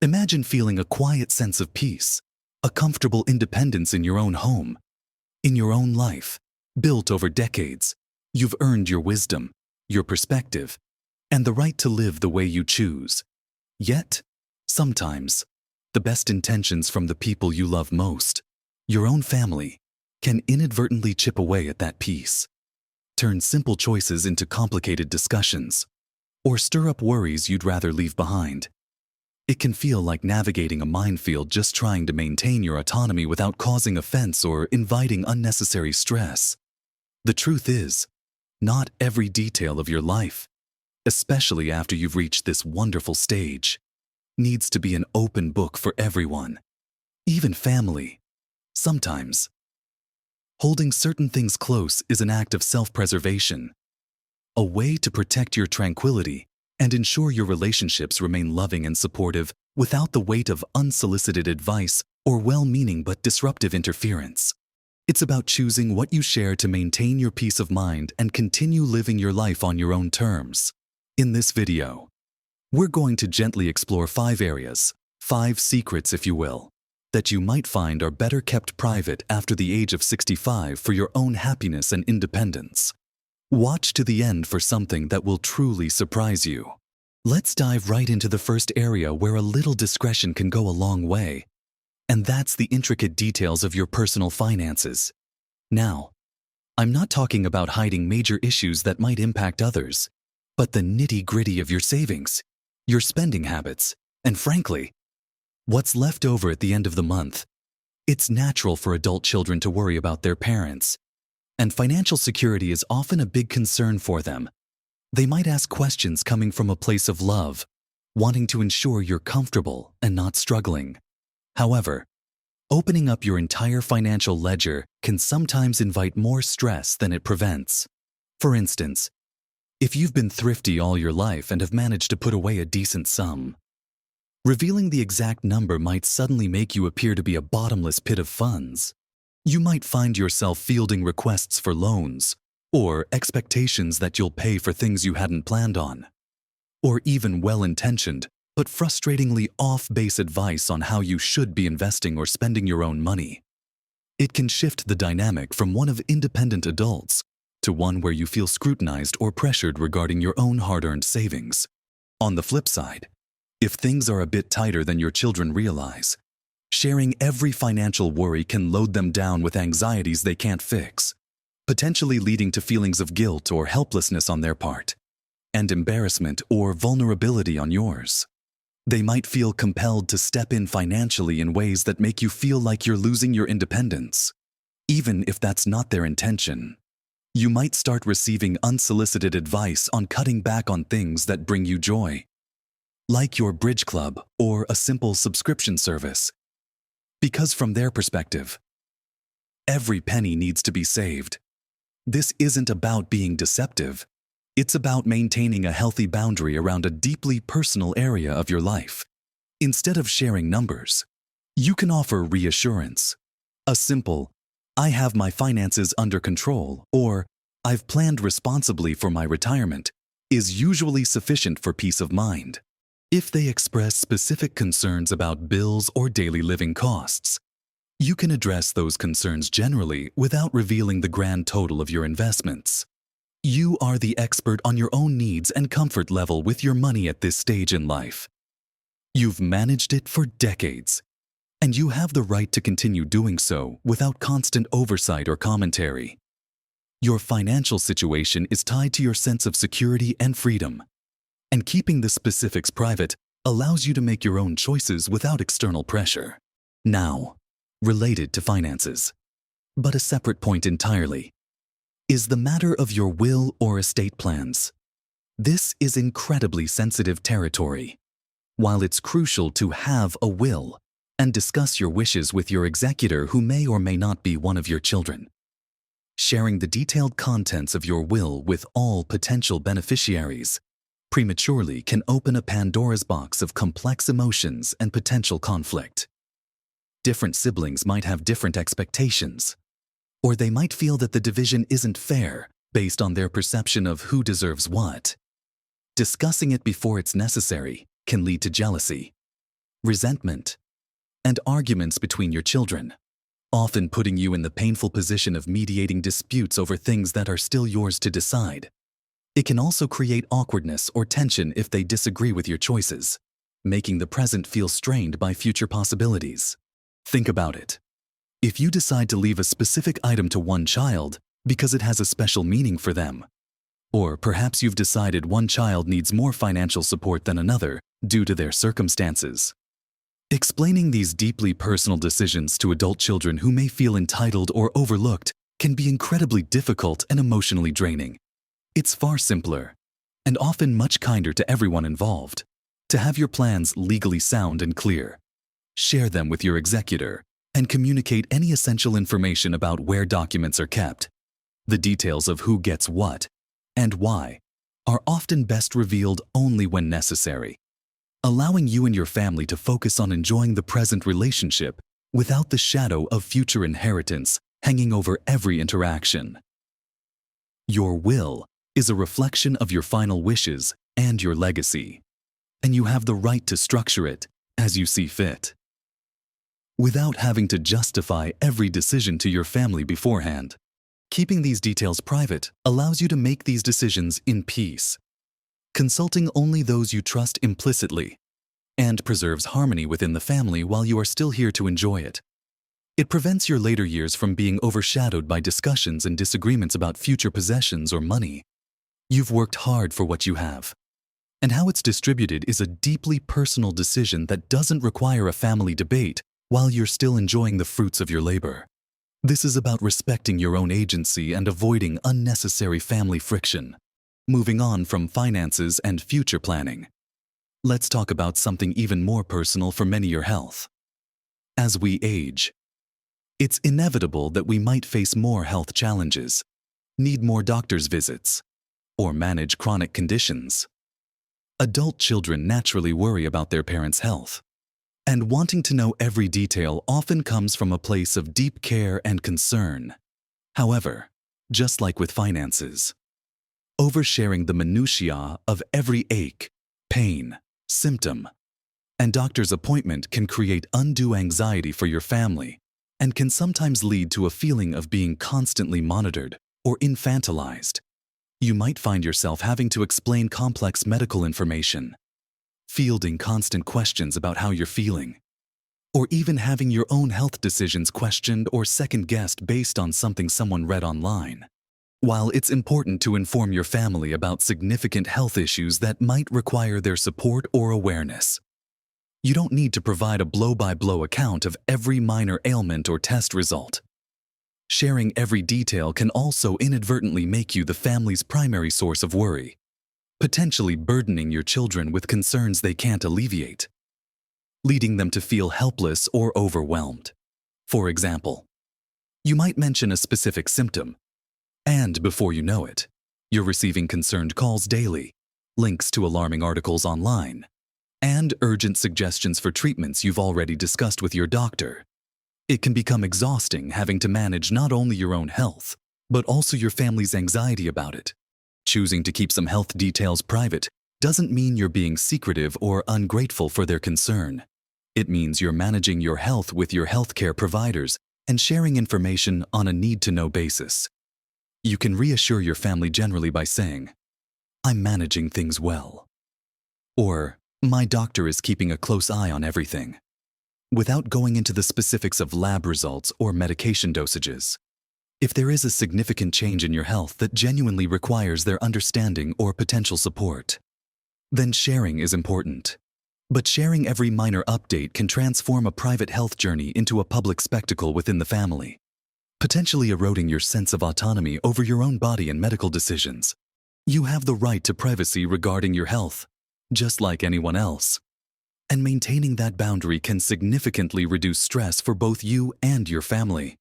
Imagine feeling a quiet sense of peace, a comfortable independence in your own home, in your own life, built over decades. You've earned your wisdom, your perspective, and the right to live the way you choose. Yet, sometimes, the best intentions from the people you love most, your own family, can inadvertently chip away at that peace, turn simple choices into complicated discussions, or stir up worries you'd rather leave behind. It can feel like navigating a minefield, just trying to maintain your autonomy without causing offense or inviting unnecessary stress. The truth is, not every detail of your life, especially after you've reached this wonderful stage, needs to be an open book for everyone, even family. Sometimes, holding certain things close is an act of self-preservation, a way to protect your tranquility and ensure your relationships remain loving and supportive without the weight of unsolicited advice or well-meaning but disruptive interference. It's about choosing what you share to maintain your peace of mind and continue living your life on your own terms. In this video, we're going to gently explore 5 areas, 5 secrets if you will, that you might find are better kept private after the age of 65 for your own happiness and independence. Watch to the end for something that will truly surprise you. Let's dive right into the first area where a little discretion can go a long way, and that's the intricate details of your personal finances. Now, I'm not talking about hiding major issues that might impact others, but the nitty-gritty of your savings, your spending habits, and frankly, what's left over at the end of the month. It's natural for adult children to worry about their parents, and financial security is often a big concern for them. They might ask questions coming from a place of love, wanting to ensure you're comfortable and not struggling. However, opening up your entire financial ledger can sometimes invite more stress than it prevents. For instance, if you've been thrifty all your life and have managed to put away a decent sum, revealing the exact number might suddenly make you appear to be a bottomless pit of funds. You might find yourself fielding requests for loans, or expectations that you'll pay for things you hadn't planned on, or even well-intentioned but frustratingly off-base advice on how you should be investing or spending your own money. It can shift the dynamic from one of independent adults to one where you feel scrutinized or pressured regarding your own hard-earned savings. On the flip side, if things are a bit tighter than your children realize, sharing every financial worry can load them down with anxieties they can't fix, potentially leading to feelings of guilt or helplessness on their part, and embarrassment or vulnerability on yours. They might feel compelled to step in financially in ways that make you feel like you're losing your independence, even if that's not their intention. You might start receiving unsolicited advice on cutting back on things that bring you joy, like your bridge club or a simple subscription service. Because from their perspective, every penny needs to be saved. This isn't about being deceptive. It's about maintaining a healthy boundary around a deeply personal area of your life. Instead of sharing numbers, you can offer reassurance. A simple, "I have my finances under control," or "I've planned responsibly for my retirement," is usually sufficient for peace of mind. If they express specific concerns about bills or daily living costs, you can address those concerns generally without revealing the grand total of your investments. You are the expert on your own needs and comfort level with your money at this stage in life. You've managed it for decades, and you have the right to continue doing so without constant oversight or commentary. Your financial situation is tied to your sense of security and freedom, and keeping the specifics private allows you to make your own choices without external pressure. Now, related to finances, but a separate point entirely, is the matter of your will or estate plans. This is incredibly sensitive territory. While it's crucial to have a will and discuss your wishes with your executor who may or may not be one of your children, sharing the detailed contents of your will with all potential beneficiaries prematurely can open a Pandora's box of complex emotions and potential conflict. Different siblings might have different expectations, or they might feel that the division isn't fair based on their perception of who deserves what. Discussing it before it's necessary can lead to jealousy, resentment, and arguments between your children, often putting you in the painful position of mediating disputes over things that are still yours to decide. It can also create awkwardness or tension if they disagree with your choices, making the present feel strained by future possibilities. Think about it. If you decide to leave a specific item to one child because it has a special meaning for them, or perhaps you've decided one child needs more financial support than another due to their circumstances. Explaining these deeply personal decisions to adult children who may feel entitled or overlooked can be incredibly difficult and emotionally draining. It's far simpler, and often much kinder to everyone involved, to have your plans legally sound and clear. Share them with your executor and communicate any essential information about where documents are kept. The details of who gets what and why are often best revealed only when necessary, allowing you and your family to focus on enjoying the present relationship without the shadow of future inheritance hanging over every interaction. Your will is a reflection of your final wishes and your legacy, and you have the right to structure it as you see fit, without having to justify every decision to your family beforehand. Keeping these details private allows you to make these decisions in peace, consulting only those you trust implicitly, and preserves harmony within the family while you are still here to enjoy it. It prevents your later years from being overshadowed by discussions and disagreements about future possessions or money. You've worked hard for what you have, and how it's distributed is a deeply personal decision that doesn't require a family debate while you're still enjoying the fruits of your labor. This is about respecting your own agency and avoiding unnecessary family friction. Moving on from finances and future planning, let's talk about something even more personal for many: your health. As we age, it's inevitable that we might face more health challenges, need more doctor's visits, or manage chronic conditions. Adult children naturally worry about their parents' health, and wanting to know every detail often comes from a place of deep care and concern. However, just like with finances, oversharing the minutiae of every ache, pain, symptom, and doctor's appointment can create undue anxiety for your family and can sometimes lead to a feeling of being constantly monitored or infantilized. You might find yourself having to explain complex medical information, fielding constant questions about how you're feeling, or even having your own health decisions questioned or second-guessed based on something someone read online. While it's important to inform your family about significant health issues that might require their support or awareness, you don't need to provide a blow-by-blow account of every minor ailment or test result. Sharing every detail can also inadvertently make you the family's primary source of worry, potentially burdening your children with concerns they can't alleviate, leading them to feel helpless or overwhelmed. For example, you might mention a specific symptom, and before you know it, you're receiving concerned calls daily, links to alarming articles online, and urgent suggestions for treatments you've already discussed with your doctor. It can become exhausting having to manage not only your own health, but also your family's anxiety about it. Choosing to keep some health details private doesn't mean you're being secretive or ungrateful for their concern. It means you're managing your health with your healthcare providers and sharing information on a need-to-know basis. You can reassure your family generally by saying, "I'm managing things well," or "My doctor is keeping a close eye on everything," without going into the specifics of lab results or medication dosages. If there is a significant change in your health that genuinely requires their understanding or potential support, then sharing is important. But sharing every minor update can transform a private health journey into a public spectacle within the family, potentially eroding your sense of autonomy over your own body and medical decisions. You have the right to privacy regarding your health, just like anyone else. And maintaining that boundary can significantly reduce stress for both you and your family,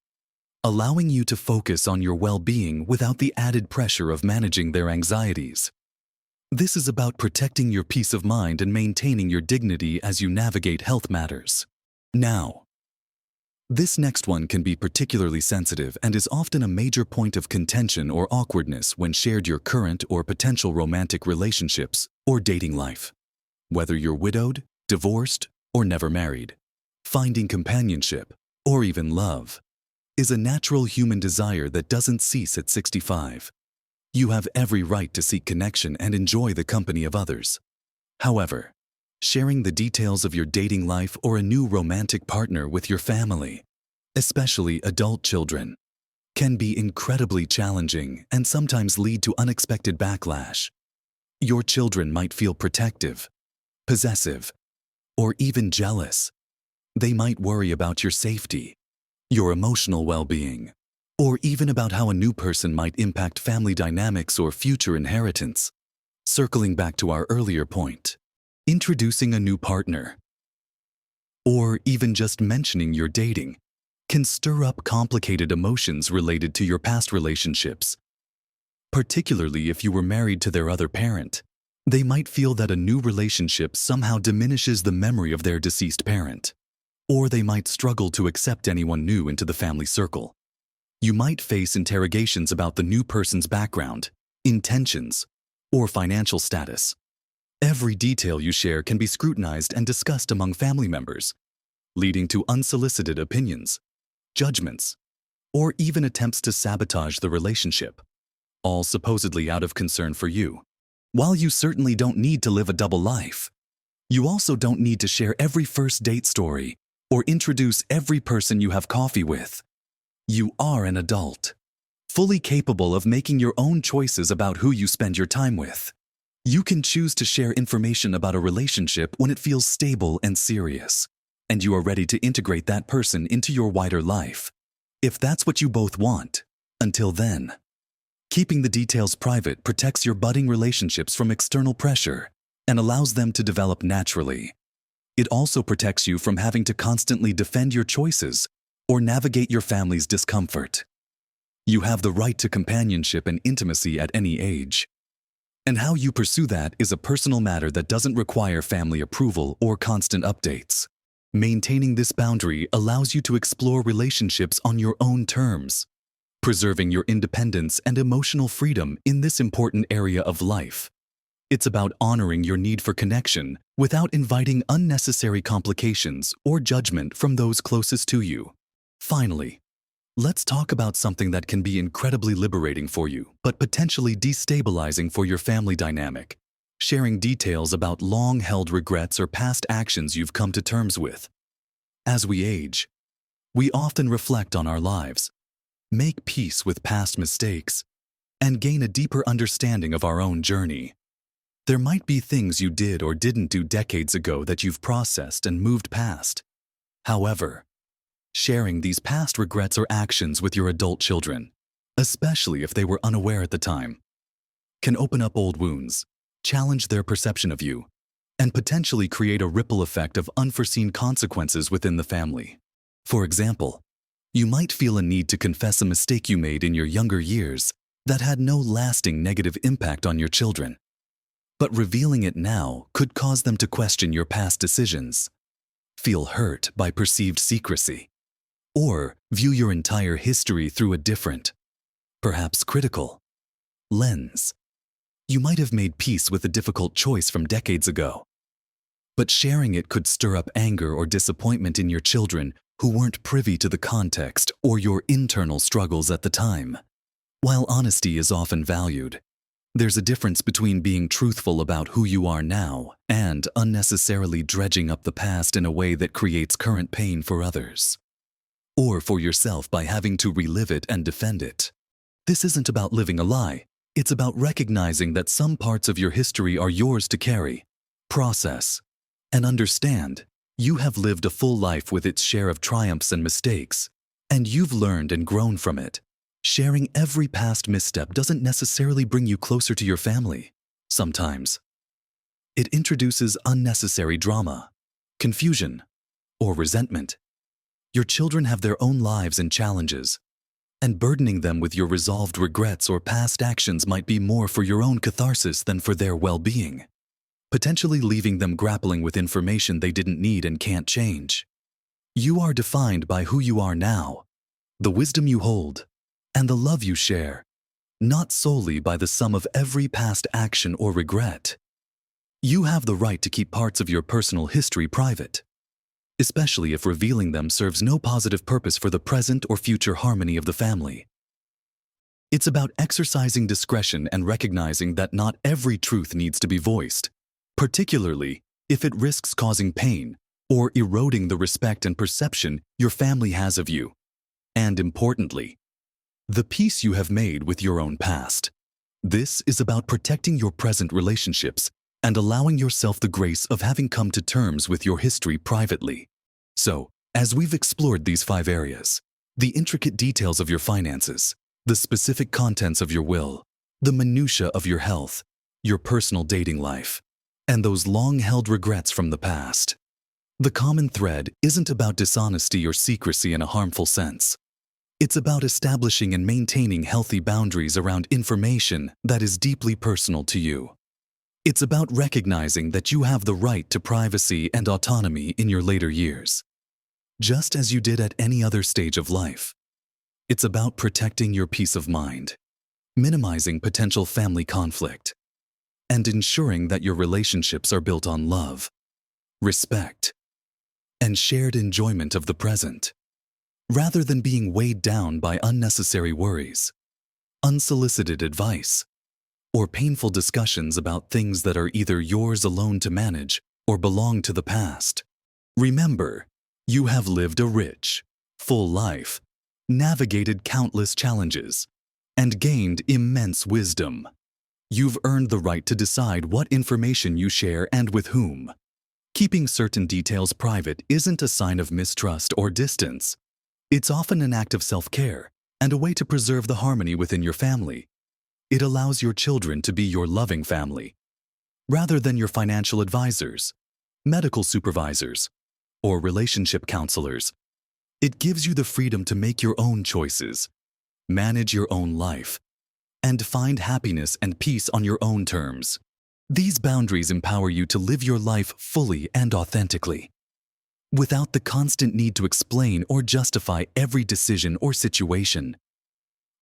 allowing you to focus on your well-being without the added pressure of managing their anxieties. This is about protecting your peace of mind and maintaining your dignity as you navigate health matters. Now, this next one can be particularly sensitive and is often a major point of contention or awkwardness when shared your current or potential romantic relationships or dating life. Whether you're widowed, divorced, or never married. Finding companionship, or even love, is a natural human desire that doesn't cease at 65. You have every right to seek connection and enjoy the company of others. However, sharing the details of your dating life or a new romantic partner with your family, especially adult children, can be incredibly challenging and sometimes lead to unexpected backlash. Your children might feel protective, possessive, or even jealous. They might worry about your safety, your emotional well-being, or even about how a new person might impact family dynamics or future inheritance. Circling back to our earlier point, introducing a new partner, or even just mentioning you're dating, can stir up complicated emotions related to your past relationships. Particularly if you were married to their other parent, they might feel that a new relationship somehow diminishes the memory of their deceased parent, or they might struggle to accept anyone new into the family circle. You might face interrogations about the new person's background, intentions, or financial status. Every detail you share can be scrutinized and discussed among family members, leading to unsolicited opinions, judgments, or even attempts to sabotage the relationship, all supposedly out of concern for you. While you certainly don't need to live a double life, you also don't need to share every first date story or introduce every person you have coffee with. You are an adult, fully capable of making your own choices about who you spend your time with. You can choose to share information about a relationship when it feels stable and serious, and you are ready to integrate that person into your wider life, if that's what you both want. Until then, keeping the details private protects your budding relationships from external pressure and allows them to develop naturally. It also protects you from having to constantly defend your choices or navigate your family's discomfort. You have the right to companionship and intimacy at any age. And how you pursue that is a personal matter that doesn't require family approval or constant updates. Maintaining this boundary allows you to explore relationships on your own terms, preserving your independence and emotional freedom in this important area of life. It's about honoring your need for connection without inviting unnecessary complications or judgment from those closest to you. Finally, let's talk about something that can be incredibly liberating for you, but potentially destabilizing for your family dynamic: sharing details about long-held regrets or past actions you've come to terms with. As we age, we often reflect on our lives, make peace with past mistakes, and gain a deeper understanding of our own journey. There might be things you did or didn't do decades ago that you've processed and moved past. However, sharing these past regrets or actions with your adult children, especially if they were unaware at the time, can open up old wounds, challenge their perception of you, and potentially create a ripple effect of unforeseen consequences within the family. For example, you might feel a need to confess a mistake you made in your younger years that had no lasting negative impact on your children. But revealing it now could cause them to question your past decisions, feel hurt by perceived secrecy, or view your entire history through a different, perhaps critical, lens. You might have made peace with a difficult choice from decades ago, but sharing it could stir up anger or disappointment in your children who weren't privy to the context or your internal struggles at the time. While honesty is often valued, there's a difference between being truthful about who you are now and unnecessarily dredging up the past in a way that creates current pain for others, or for yourself by having to relive it and defend it. This isn't about living a lie. It's about recognizing that some parts of your history are yours to carry, process, and understand. You have lived a full life with its share of triumphs and mistakes, and you've learned and grown from it. Sharing every past misstep doesn't necessarily bring you closer to your family. Sometimes, it introduces unnecessary drama, confusion, or resentment. Your children have their own lives and challenges, and burdening them with your resolved regrets or past actions might be more for your own catharsis than for their well-being, potentially leaving them grappling with information they didn't need and can't change. You are defined by who you are now, the wisdom you hold, and the love you share, not solely by the sum of every past action or regret. You have the right to keep parts of your personal history private, especially if revealing them serves no positive purpose for the present or future harmony of the family. It's about exercising discretion and recognizing that not every truth needs to be voiced, particularly if it risks causing pain or eroding the respect and perception your family has of you. And importantly, the peace you have made with your own past. This is about protecting your present relationships and allowing yourself the grace of having come to terms with your history privately. So, as we've explored these 5 areas, the intricate details of your finances, the specific contents of your will, the minutiae of your health, your personal dating life, and those long-held regrets from the past, the common thread isn't about dishonesty or secrecy in a harmful sense. It's about establishing and maintaining healthy boundaries around information that is deeply personal to you. It's about recognizing that you have the right to privacy and autonomy in your later years, just as you did at any other stage of life. It's about protecting your peace of mind, minimizing potential family conflict, and ensuring that your relationships are built on love, respect, and shared enjoyment of the present, rather than being weighed down by unnecessary worries, unsolicited advice, or painful discussions about things that are either yours alone to manage or belong to the past. Remember, you have lived a rich, full life, navigated countless challenges, and gained immense wisdom. You've earned the right to decide what information you share and with whom. Keeping certain details private isn't a sign of mistrust or distance. It's often an act of self-care and a way to preserve the harmony within your family. It allows your children to be your loving family, rather than your financial advisors, medical supervisors, or relationship counselors. It gives you the freedom to make your own choices, manage your own life, and find happiness and peace on your own terms. These boundaries empower you to live your life fully and authentically, without the constant need to explain or justify every decision or situation.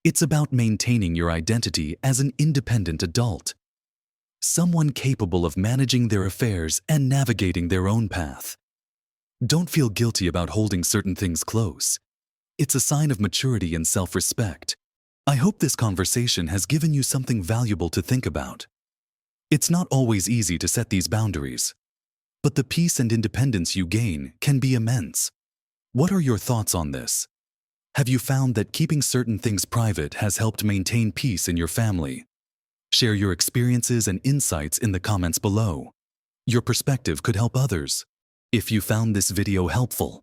It's about maintaining your identity as an independent adult, someone capable of managing their affairs and navigating their own path. Don't feel guilty about holding certain things close. It's a sign of maturity and self-respect. I hope this conversation has given you something valuable to think about. It's not always easy to set these boundaries, but the peace and independence you gain can be immense. What are your thoughts on this? Have you found that keeping certain things private has helped maintain peace in your family? Share your experiences and insights in the comments below. Your perspective could help others. If you found this video helpful,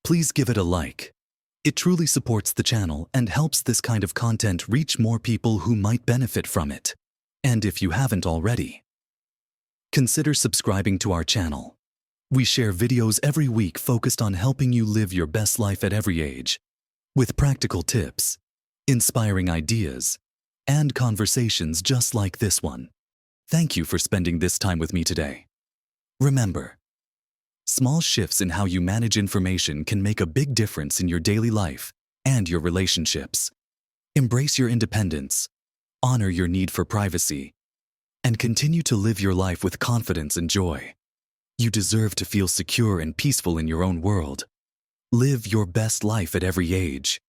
please give it a like. It truly supports the channel and helps this kind of content reach more people who might benefit from it. And if you haven't already, consider subscribing to our channel. We share videos every week focused on helping you live your best life at every age, with practical tips, inspiring ideas, and conversations just like this one. Thank you for spending this time with me today. Remember, small shifts in how you manage information can make a big difference in your daily life and your relationships. Embrace your independence, honor your need for privacy, and continue to live your life with confidence and joy. You deserve to feel secure and peaceful in your own world. Live your best life at every age.